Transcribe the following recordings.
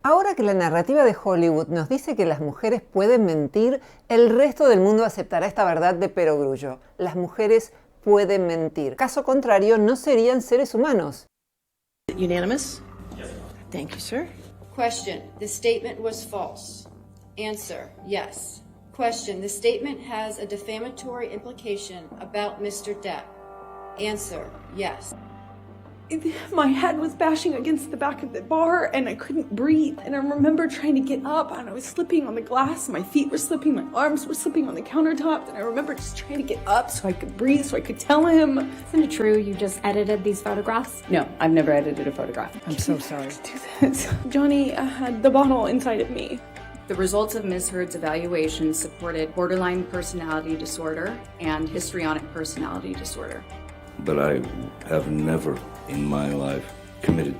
Ahora que la narrativa de Hollywood nos dice que las mujeres pueden mentir, el resto del mundo aceptará esta verdad de perogrullo. Las mujeres pueden mentir. Caso contrario, no serían seres humanos. Unanimous? Yes. Thank you, sir. Question: the statement was false. Answer: yes. Question: the statement has a defamatory implication about Mr. Depp. Answer: yes. My head was bashing against the back of the bar and I couldn't breathe. And I remember trying to get up and I was slipping on the glass. My feet were slipping, my arms were slipping on the countertop. And I remember just trying to get up so I could breathe, so I could tell him. Isn't it true you just edited these photographs? No, I've never edited a photograph. I'm so sorry. Do this. Johnny had the bottle inside of me. The results of Ms. Heard's evaluation supported borderline personality disorder and histrionic personality disorder. But I have never in my life committed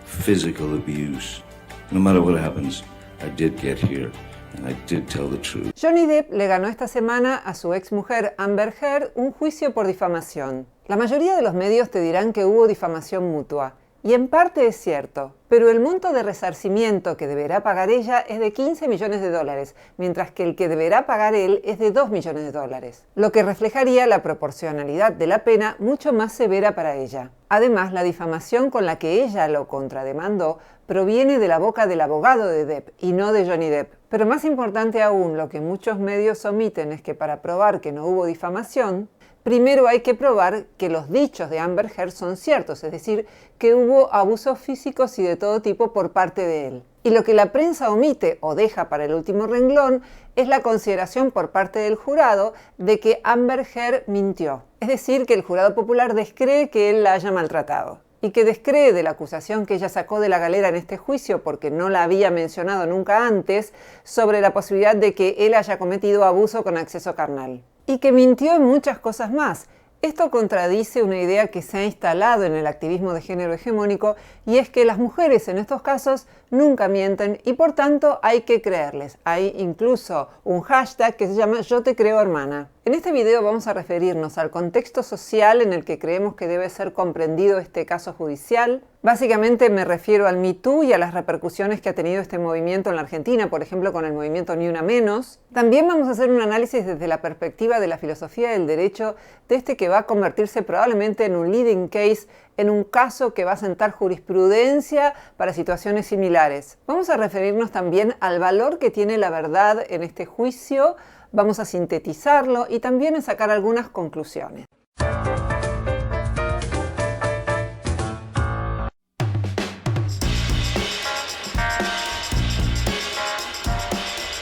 physical abuse. No matter what happens, I did get here and I did tell the truth. Johnny Depp le ganó esta semana a su exmujer Amber Heard un juicio por difamación. La mayoría de los medios te dirán que hubo difamación mutua. Y en parte es cierto, pero el monto de resarcimiento que deberá pagar ella es de $15 millones, mientras que el que deberá pagar él es de $2 millones, lo que reflejaría la proporcionalidad de la pena mucho más severa para ella. Además, la difamación con la que ella lo contrademandó proviene de la boca del abogado de Depp y no de Johnny Depp. Pero más importante aún, lo que muchos medios omiten es que para probar que no hubo difamación, primero hay que probar que los dichos de Amber Heard son ciertos, es decir, que hubo abusos físicos y de todo tipo por parte de él. Y lo que la prensa omite o deja para el último renglón es la consideración por parte del jurado de que Amber Heard mintió. Es decir, que el jurado popular descree que él la haya maltratado y que descree de la acusación que ella sacó de la galera en este juicio porque no la había mencionado nunca antes sobre la posibilidad de que él haya cometido abuso con acceso carnal. Y que mintió en muchas cosas más. Esto contradice una idea que se ha instalado en el activismo de género hegemónico y es que las mujeres en estos casos nunca mienten y por tanto hay que creerles. Hay incluso un hashtag que se llama Yo te creo hermana. En este video vamos a referirnos al contexto social en el que creemos que debe ser comprendido este caso judicial. Básicamente me refiero al Me Too y a las repercusiones que ha tenido este movimiento en la Argentina, por ejemplo con el movimiento Ni Una Menos. También vamos a hacer un análisis desde la perspectiva de la filosofía del derecho de este que va a convertirse probablemente en un leading case, en un caso que va a sentar jurisprudencia para situaciones similares. Vamos a referirnos también al valor que tiene la verdad en este juicio, vamos a sintetizarlo y también a sacar algunas conclusiones.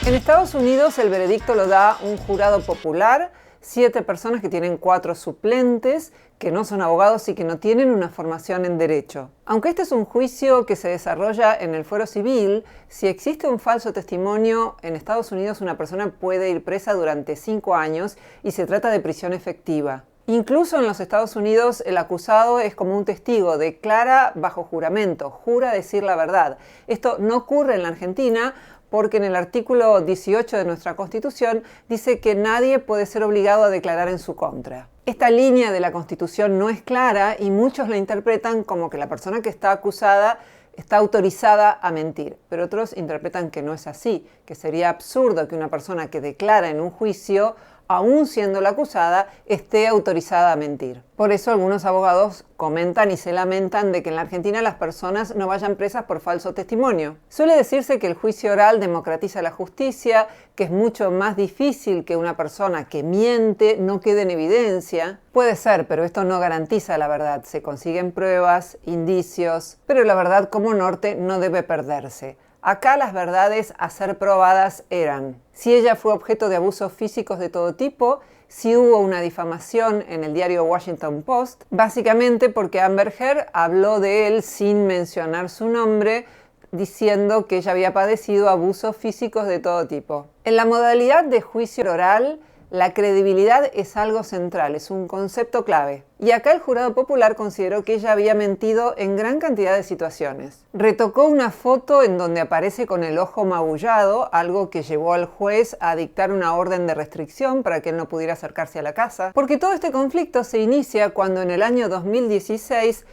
En Estados Unidos el veredicto lo da un jurado popular, 7 personas que tienen 4 suplentes, que no son abogados y que no tienen una formación en derecho. Aunque este es un juicio que se desarrolla en el fuero civil, si existe un falso testimonio, en Estados Unidos una persona puede ir presa durante 5 años y se trata de prisión efectiva. Incluso en los Estados Unidos el acusado es como un testigo, declara bajo juramento, jura decir la verdad. Esto no ocurre en la Argentina, porque en el artículo 18 de nuestra Constitución dice que nadie puede ser obligado a declarar en su contra. Esta línea de la Constitución no es clara y muchos la interpretan como que la persona que está acusada está autorizada a mentir, pero otros interpretan que no es así, que sería absurdo que una persona que declara en un juicio, aún siendo la acusada, esté autorizada a mentir. Por eso algunos abogados comentan y se lamentan de que en la Argentina las personas no vayan presas por falso testimonio. Suele decirse que el juicio oral democratiza la justicia, que es mucho más difícil que una persona que miente no quede en evidencia. Puede ser, pero esto no garantiza la verdad. Se consiguen pruebas, indicios, pero la verdad como norte no debe perderse. Acá las verdades a ser probadas eran si ella fue objeto de abusos físicos de todo tipo, si hubo una difamación en el diario Washington Post, básicamente porque Amber Heard habló de él sin mencionar su nombre, diciendo que ella había padecido abusos físicos de todo tipo. En la modalidad de juicio oral, la credibilidad es algo central, es un concepto clave. Y acá el jurado popular consideró que ella había mentido en gran cantidad de situaciones. Retocó una foto en donde aparece con el ojo magullado, algo que llevó al juez a dictar una orden de restricción para que él no pudiera acercarse a la casa. Porque todo este conflicto se inicia cuando en el año 2016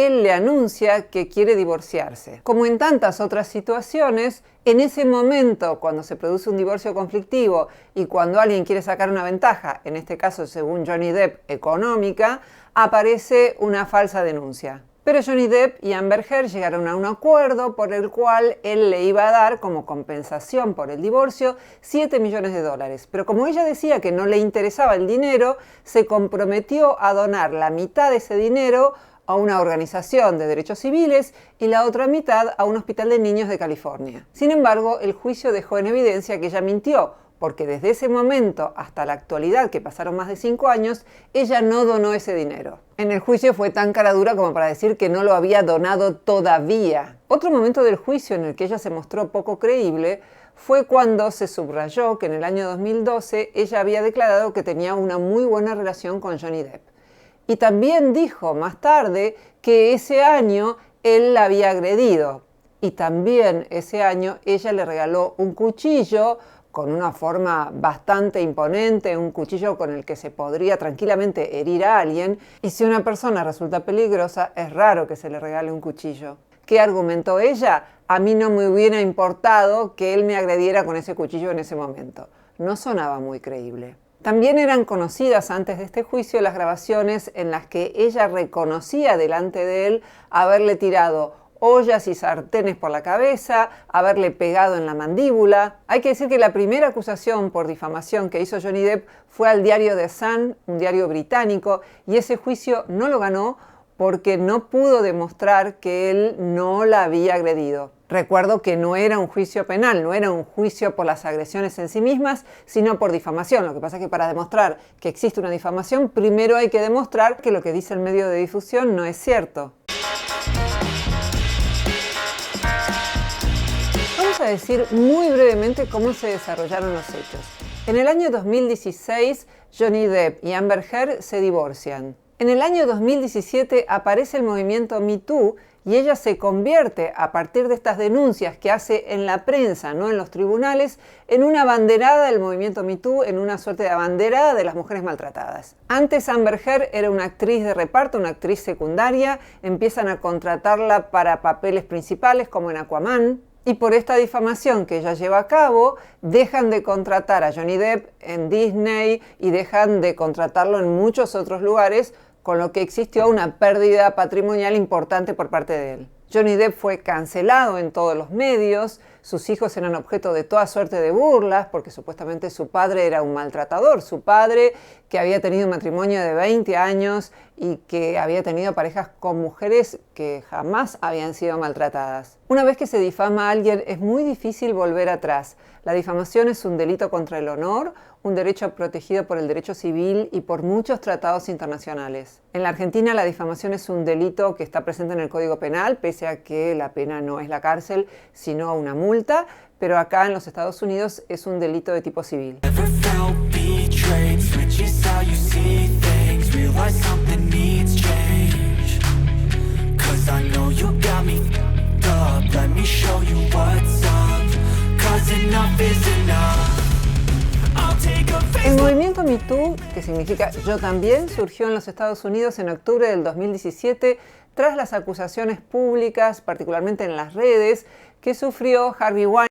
él le anuncia que quiere divorciarse. Como en tantas otras situaciones, en ese momento, cuando se produce un divorcio conflictivo y cuando alguien quiere sacar una ventaja, en este caso según Johnny Depp, económica, aparece una falsa denuncia. Pero Johnny Depp y Amber Heard llegaron a un acuerdo por el cual él le iba a dar como compensación por el divorcio $7 millones. Pero como ella decía que no le interesaba el dinero, se comprometió a donar la mitad de ese dinero a una organización de derechos civiles y la otra mitad a un hospital de niños de California. Sin embargo, el juicio dejó en evidencia que ella mintió, porque desde ese momento hasta la actualidad, que pasaron más de 5 años, ella no donó ese dinero. En el juicio fue tan cara dura como para decir que no lo había donado todavía. Otro momento del juicio en el que ella se mostró poco creíble fue cuando se subrayó que en el año 2012 ella había declarado que tenía una muy buena relación con Johnny Depp. Y también dijo más tarde que ese año él la había agredido. Y también ese año ella le regaló un cuchillo con una forma bastante imponente, un cuchillo con el que se podría tranquilamente herir a alguien, y si una persona resulta peligrosa, es raro que se le regale un cuchillo. ¿Qué argumentó ella? A mí no me hubiera importado que él me agrediera con ese cuchillo en ese momento. No sonaba muy creíble. También eran conocidas antes de este juicio las grabaciones en las que ella reconocía delante de él haberle tirado ollas y sartenes por la cabeza, haberle pegado en la mandíbula. Hay que decir que la primera acusación por difamación que hizo Johnny Depp fue al diario The Sun, un diario británico, y ese juicio no lo ganó porque no pudo demostrar que él no la había agredido. Recuerdo que no era un juicio penal, no era un juicio por las agresiones en sí mismas, sino por difamación. Lo que pasa es que para demostrar que existe una difamación, primero hay que demostrar que lo que dice el medio de difusión no es cierto. Vamos a decir muy brevemente cómo se desarrollaron los hechos. En el año 2016, Johnny Depp y Amber Heard se divorcian. En el año 2017 aparece el movimiento Me Too y ella se convierte, a partir de estas denuncias que hace en la prensa, no en los tribunales, en una abanderada del movimiento Me Too, en una suerte de abanderada de las mujeres maltratadas. Antes Amber Heard era una actriz de reparto, una actriz secundaria, empiezan a contratarla para papeles principales como en Aquaman, y por esta difamación que ella lleva a cabo, dejan de contratar a Johnny Depp en Disney y dejan de contratarlo en muchos otros lugares, con lo que existió una pérdida patrimonial importante por parte de él. Johnny Depp fue cancelado en todos los medios, sus hijos eran objeto de toda suerte de burlas porque supuestamente su padre era un maltratador, su padre que había tenido un matrimonio de 20 años y que había tenido parejas con mujeres que jamás habían sido maltratadas. Una vez que se difama a alguien es muy difícil volver atrás. La difamación es un delito contra el honor, un derecho protegido por el derecho civil y por muchos tratados internacionales. En la Argentina la difamación es un delito que está presente en el Código Penal, pese a que la pena no es la cárcel, sino una multa, pero acá en los Estados Unidos es un delito de tipo civil. El movimiento Me Too, que significa Yo También, surgió en los Estados Unidos en octubre del 2017 tras las acusaciones públicas, particularmente en las redes, que sufrió Harvey Weinstein,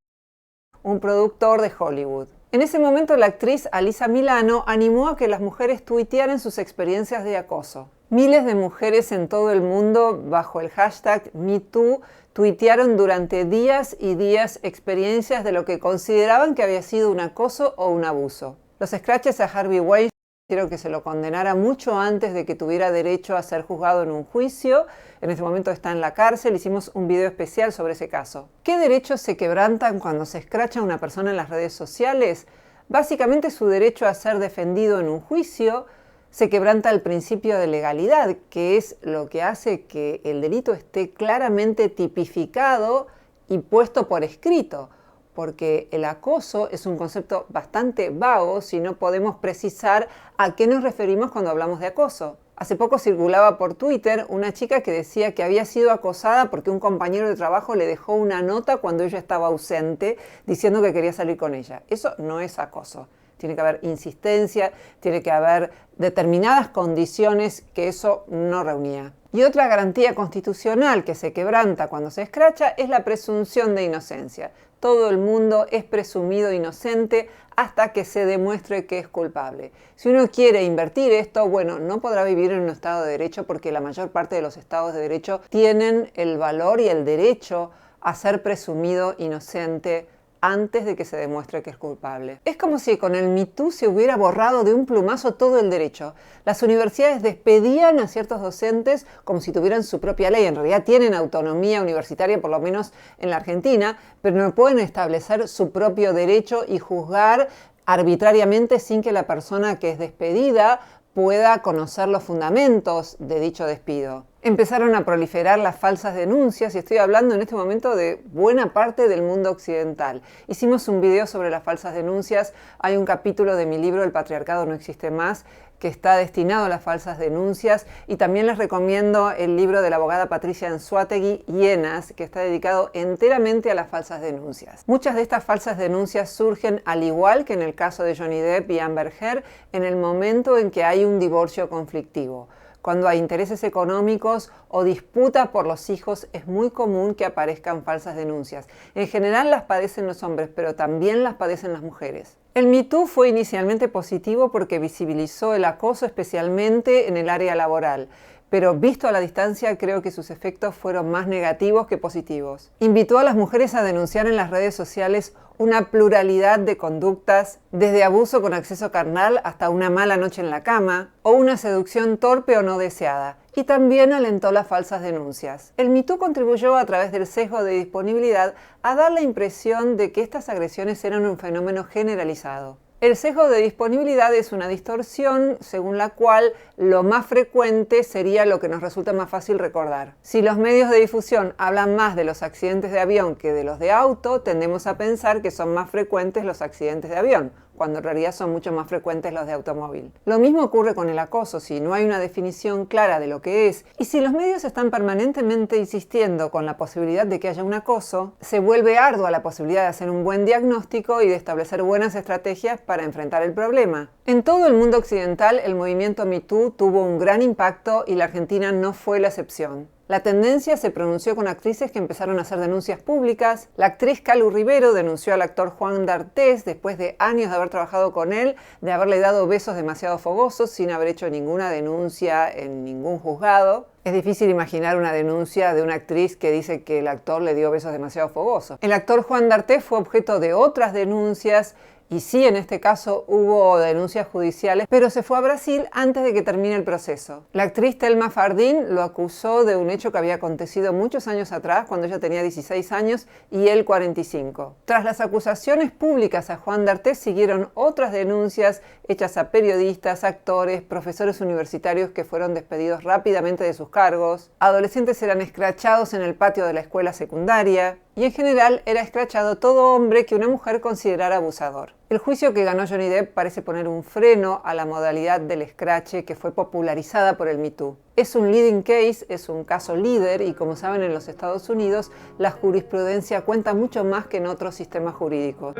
un productor de Hollywood. En ese momento la actriz Alyssa Milano animó a que las mujeres tuitearan sus experiencias de acoso. Miles de mujeres en todo el mundo, bajo el hashtag MeToo, tuitearon durante días y días experiencias de lo que consideraban que había sido un acoso o un abuso. Los scratches a Harvey Weinstein hicieron que se lo condenara mucho antes de que tuviera derecho a ser juzgado en un juicio. En este momento está en la cárcel, hicimos un video especial sobre ese caso. ¿Qué derechos se quebrantan cuando se escracha a una persona en las redes sociales? Básicamente su derecho a ser defendido en un juicio. Se quebranta el principio de legalidad, que es lo que hace que el delito esté claramente tipificado y puesto por escrito, porque el acoso es un concepto bastante vago si no podemos precisar a qué nos referimos cuando hablamos de acoso. Hace poco circulaba por Twitter una chica que decía que había sido acosada porque un compañero de trabajo le dejó una nota cuando ella estaba ausente diciendo que quería salir con ella. Eso no es acoso. tiene que haber insistencia, tiene que haber determinadas condiciones que eso no reunía. Y otra garantía constitucional que se quebranta cuando se escracha es la presunción de inocencia. Todo el mundo es presumido inocente hasta que se demuestre que es culpable. Si uno quiere invertir esto, bueno, no podrá vivir en un Estado de Derecho porque la mayor parte de los Estados de Derecho tienen el valor y el derecho a ser presumido inocente antes de que se demuestre que es culpable. Es como si con el Me Too se hubiera borrado de un plumazo todo el derecho. Las universidades despedían a ciertos docentes como si tuvieran su propia ley. En realidad tienen autonomía universitaria, por lo menos en la Argentina, pero no pueden establecer su propio derecho y juzgar arbitrariamente sin que la persona que es despedida pueda conocer los fundamentos de dicho despido. Empezaron a proliferar las falsas denuncias y estoy hablando en este momento de buena parte del mundo occidental. Hicimos un video sobre las falsas denuncias, hay un capítulo de mi libro El patriarcado no existe más que está destinado a las falsas denuncias y también les recomiendo el libro de la abogada Patricia Anzoátegui, Hienas, que está dedicado enteramente a las falsas denuncias. Muchas de estas falsas denuncias surgen, al igual que en el caso de Johnny Depp y Amber Heard, en el momento en que hay un divorcio conflictivo. Cuando hay intereses económicos o disputa por los hijos, es muy común que aparezcan falsas denuncias. En general las padecen los hombres, pero también las padecen las mujeres. El Me Too fue inicialmente positivo porque visibilizó el acoso, especialmente en el área laboral. Pero visto a la distancia, creo que sus efectos fueron más negativos que positivos. Invitó a las mujeres a denunciar en las redes sociales una pluralidad de conductas, desde abuso con acceso carnal hasta una mala noche en la cama, o una seducción torpe o no deseada. Y también alentó las falsas denuncias. El Me Too contribuyó a través del sesgo de disponibilidad a dar la impresión de que estas agresiones eran un fenómeno generalizado. El sesgo de disponibilidad es una distorsión según la cual lo más frecuente sería lo que nos resulta más fácil recordar. Si los medios de difusión hablan más de los accidentes de avión que de los de auto, tendemos a pensar que son más frecuentes los accidentes de avión, cuando en realidad son mucho más frecuentes los de automóvil. Lo mismo ocurre con el acoso, si no hay una definición clara de lo que es, y si los medios están permanentemente insistiendo con la posibilidad de que haya un acoso, se vuelve ardua la posibilidad de hacer un buen diagnóstico y de establecer buenas estrategias para enfrentar el problema. En todo el mundo occidental, el movimiento Me Too tuvo un gran impacto y la Argentina no fue la excepción. La tendencia se pronunció con actrices que empezaron a hacer denuncias públicas. La actriz Calu Rivero denunció al actor Juan D'Artés después de años de haber trabajado con él, de haberle dado besos demasiado fogosos sin haber hecho ninguna denuncia en ningún juzgado. Es difícil imaginar una denuncia de una actriz que dice que el actor le dio besos demasiado fogosos. El actor Juan D'Artés fue objeto de otras denuncias y sí, en este caso hubo denuncias judiciales, pero se fue a Brasil antes de que termine el proceso. La actriz Thelma Fardín lo acusó de un hecho que había acontecido muchos años atrás, cuando ella tenía 16 años y él 45. Tras las acusaciones públicas a Juan D'Artés siguieron otras denuncias hechas a periodistas, actores, profesores universitarios que fueron despedidos rápidamente de sus cargos. Adolescentes eran escrachados en el patio de la escuela secundaria. Y en general era escrachado todo hombre que una mujer considerara abusador. El juicio que ganó Johnny Depp parece poner un freno a la modalidad del escrache que fue popularizada por el Me Too. Es un leading case, es un caso líder y como saben en los Estados Unidos la jurisprudencia cuenta mucho más que en otros sistemas jurídicos.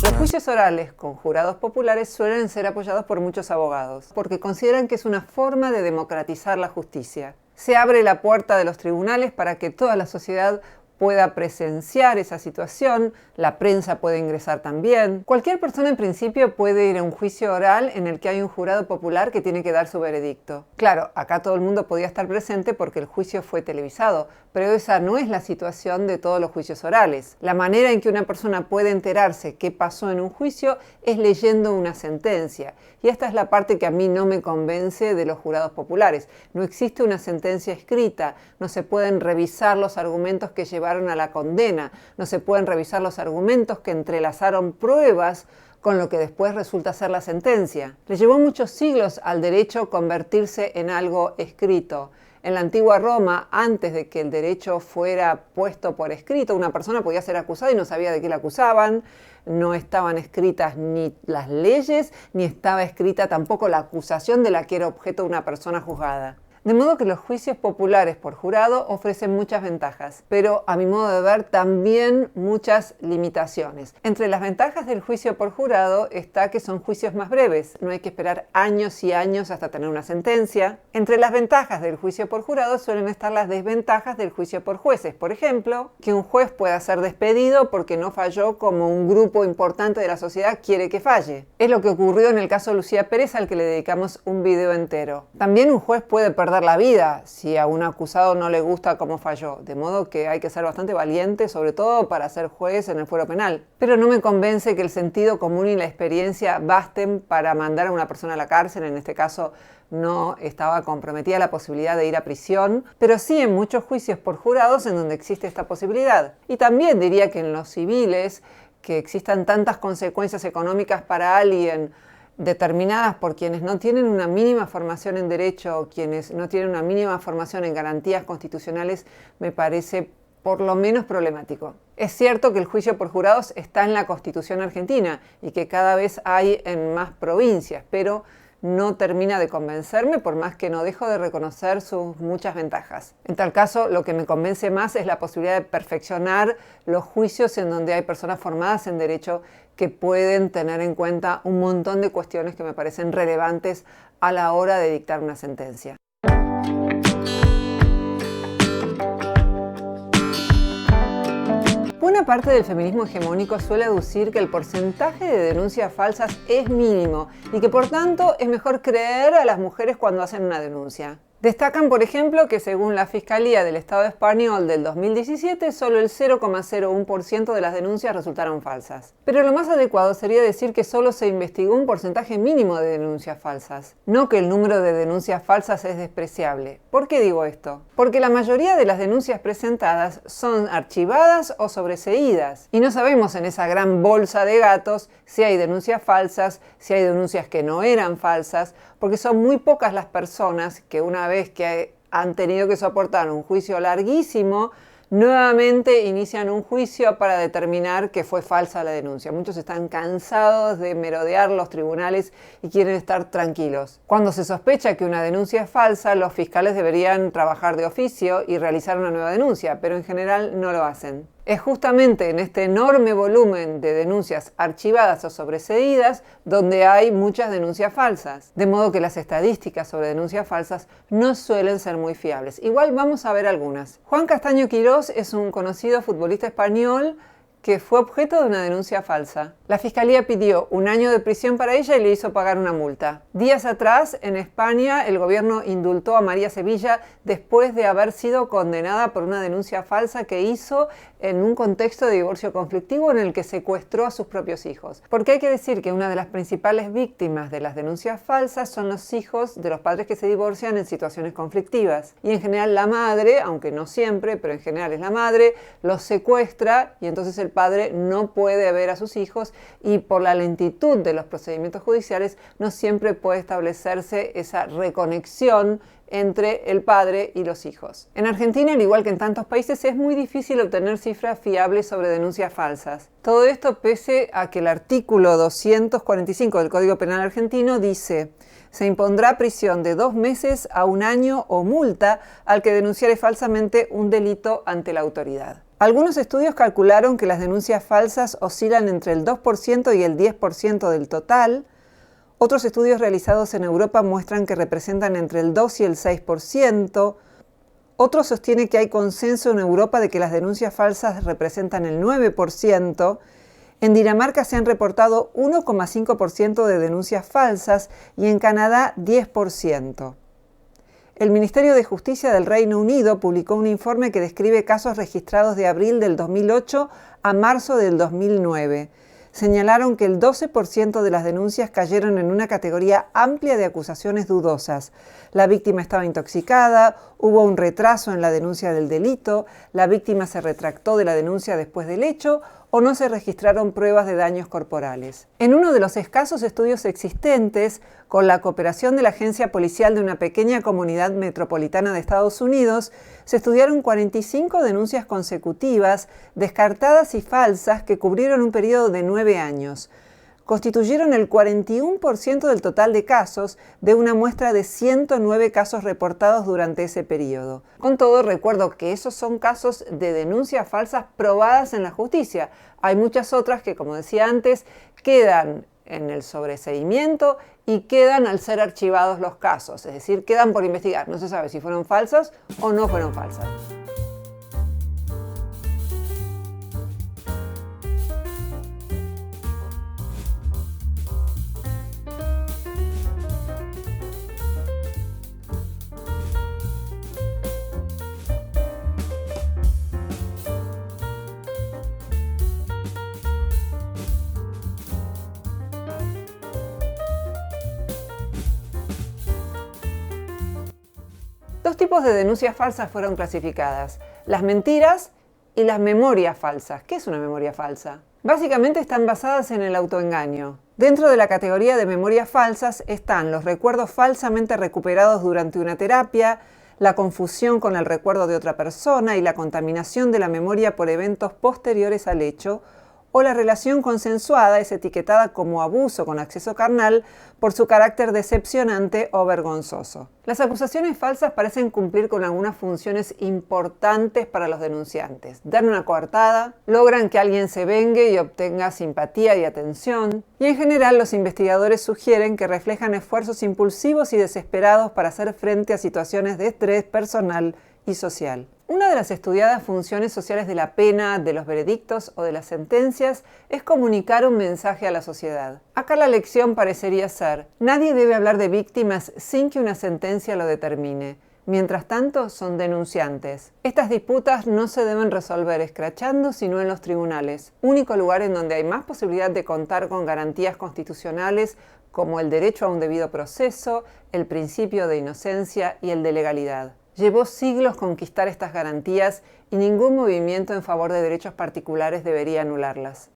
Los juicios orales con jurados populares suelen ser apoyados por muchos abogados, porque consideran que es una forma de democratizar la justicia. Se abre la puerta de los tribunales para que toda la sociedad pueda presenciar esa situación, la prensa puede ingresar también. Cualquier persona en principio puede ir a un juicio oral en el que hay un jurado popular que tiene que dar su veredicto. Claro, acá todo el mundo podía estar presente porque el juicio fue televisado, pero esa no es la situación de todos los juicios orales. La manera en que una persona puede enterarse qué pasó en un juicio es leyendo una sentencia. Y esta es la parte que a mí no me convence de los jurados populares. No existe una sentencia escrita, no se pueden revisar los argumentos que llevaron a la condena, no se pueden revisar los argumentos que entrelazaron pruebas con lo que después resulta ser la sentencia. Le llevó muchos siglos al derecho convertirse en algo escrito. En la antigua Roma, antes de que el derecho fuera puesto por escrito, una persona podía ser acusada y no sabía de qué la acusaban. No estaban escritas ni las leyes, ni estaba escrita tampoco la acusación de la que era objeto una persona juzgada. De modo que los juicios populares por jurado ofrecen muchas ventajas, pero a mi modo de ver también muchas limitaciones. Entre las ventajas del juicio por jurado está que son juicios más breves, no hay que esperar años y años hasta tener una sentencia. Entre las ventajas del juicio por jurado suelen estar las desventajas del juicio por jueces. Por ejemplo, que un juez pueda ser despedido porque no falló como un grupo importante de la sociedad quiere que falle. Es lo que ocurrió en el caso Lucía Pérez, al que le dedicamos un video entero. También un juez puede perder la vida si a un acusado no le gusta cómo falló, de modo que hay que ser bastante valiente, sobre todo para ser juez en el fuero penal. Pero no me convence que el sentido común y la experiencia basten para mandar a una persona a la cárcel. En este caso no estaba comprometida la posibilidad de ir a prisión, pero sí en muchos juicios por jurados en donde existe esta posibilidad. Y también diría que en los civiles, que existan tantas consecuencias económicas para alguien determinadas por quienes no tienen una mínima formación en derecho o quienes no tienen una mínima formación en garantías constitucionales, me parece por lo menos problemático. Es cierto que el juicio por jurados está en la Constitución argentina y que cada vez hay en más provincias, pero no termina de convencerme, por más que no dejo de reconocer sus muchas ventajas. En tal caso, lo que me convence más es la posibilidad de perfeccionar los juicios en donde hay personas formadas en derecho que pueden tener en cuenta un montón de cuestiones que me parecen relevantes a la hora de dictar una sentencia. Buena parte del feminismo hegemónico suele aducir que el porcentaje de denuncias falsas es mínimo y que por tanto es mejor creer a las mujeres cuando hacen una denuncia. Destacan, por ejemplo, que según la Fiscalía del Estado español del 2017, solo el 0,01% de las denuncias resultaron falsas. Pero lo más adecuado sería decir que solo se investigó un porcentaje mínimo de denuncias falsas, no que el número de denuncias falsas es despreciable. ¿Por qué digo esto? Porque la mayoría de las denuncias presentadas son archivadas o sobreseídas, y no sabemos en esa gran bolsa de gatos si hay denuncias falsas, si hay denuncias que no eran falsas, porque son muy pocas las personas que una vez que han tenido que soportar un juicio larguísimo, nuevamente inician un juicio para determinar que fue falsa la denuncia. Muchos están cansados de merodear los tribunales y quieren estar tranquilos. Cuando se sospecha que una denuncia es falsa, los fiscales deberían trabajar de oficio y realizar una nueva denuncia, pero en general no lo hacen. Es justamente en este enorme volumen de denuncias archivadas o sobreseídas donde hay muchas denuncias falsas, de modo que las estadísticas sobre denuncias falsas no suelen ser muy fiables. Igual vamos a ver algunas. Juan Castaño Quirós es un conocido futbolista español que fue objeto de una denuncia falsa. La Fiscalía pidió 1 año de prisión para ella y le hizo pagar una multa. Días atrás, en España, el gobierno indultó a María Sevilla después de haber sido condenada por una denuncia falsa que hizo en un contexto de divorcio conflictivo en el que secuestró a sus propios hijos. Porque hay que decir que una de las principales víctimas de las denuncias falsas son los hijos de los padres que se divorcian en situaciones conflictivas. Y en general la madre, aunque no siempre, pero en general es la madre, los secuestra y entonces el padre no puede ver a sus hijos y por la lentitud de los procedimientos judiciales no siempre puede establecerse esa reconexión entre el padre y los hijos. En Argentina, al igual que en tantos países, es muy difícil obtener cifras fiables sobre denuncias falsas. Todo esto pese a que el artículo 245 del Código Penal argentino dice: se impondrá prisión de 2 meses a 1 año o multa al que denunciare falsamente un delito ante la autoridad. Algunos estudios calcularon que las denuncias falsas oscilan entre el 2% y el 10% del total. Otros estudios realizados en Europa muestran que representan entre el 2 y el 6%. Otros sostienen que hay consenso en Europa de que las denuncias falsas representan el 9%. En Dinamarca se han reportado 1,5% de denuncias falsas y en Canadá 10%. El Ministerio de Justicia del Reino Unido publicó un informe que describe casos registrados de abril del 2008 a marzo del 2009. Señalaron que el 12% de las denuncias cayeron en una categoría amplia de acusaciones dudosas. La víctima estaba intoxicada, hubo un retraso en la denuncia del delito, la víctima se retractó de la denuncia después del hecho o no se registraron pruebas de daños corporales. En uno de los escasos estudios existentes, con la cooperación de la agencia policial de una pequeña comunidad metropolitana de Estados Unidos, se estudiaron 45 denuncias consecutivas, descartadas y falsas, que cubrieron un periodo de 9 años. constituyeron el 41% del total de casos de una muestra de 109 casos reportados durante ese periodo. Con todo, recuerdo que esos son casos de denuncias falsas probadas en la justicia. Hay muchas otras que, como decía antes, quedan en el sobreseimiento y quedan al ser archivados los casos, es decir, quedan por investigar. No se sabe si fueron falsas o no fueron falsas. Dos tipos de denuncias falsas fueron clasificadas: las mentiras y las memorias falsas. ¿Qué es una memoria falsa? Básicamente están basadas en el autoengaño. Dentro de la categoría de memorias falsas están los recuerdos falsamente recuperados durante una terapia, la confusión con el recuerdo de otra persona y la contaminación de la memoria por eventos posteriores al hecho, o la relación consensuada es etiquetada como abuso con acceso carnal por su carácter decepcionante o vergonzoso. Las acusaciones falsas parecen cumplir con algunas funciones importantes para los denunciantes. Dan una coartada, logran que alguien se vengue y obtenga simpatía y atención, y en general los investigadores sugieren que reflejan esfuerzos impulsivos y desesperados para hacer frente a situaciones de estrés personal y social. Una de las estudiadas funciones sociales de la pena, de los veredictos o de las sentencias es comunicar un mensaje a la sociedad. Acá la lección parecería ser: nadie debe hablar de víctimas sin que una sentencia lo determine. Mientras tanto, son denunciantes. Estas disputas no se deben resolver escrachando, sino en los tribunales, único lugar en donde hay más posibilidad de contar con garantías constitucionales como el derecho a un debido proceso, el principio de inocencia y el de legalidad. Llevó siglos conquistar estas garantías y ningún movimiento en favor de derechos particulares debería anularlas.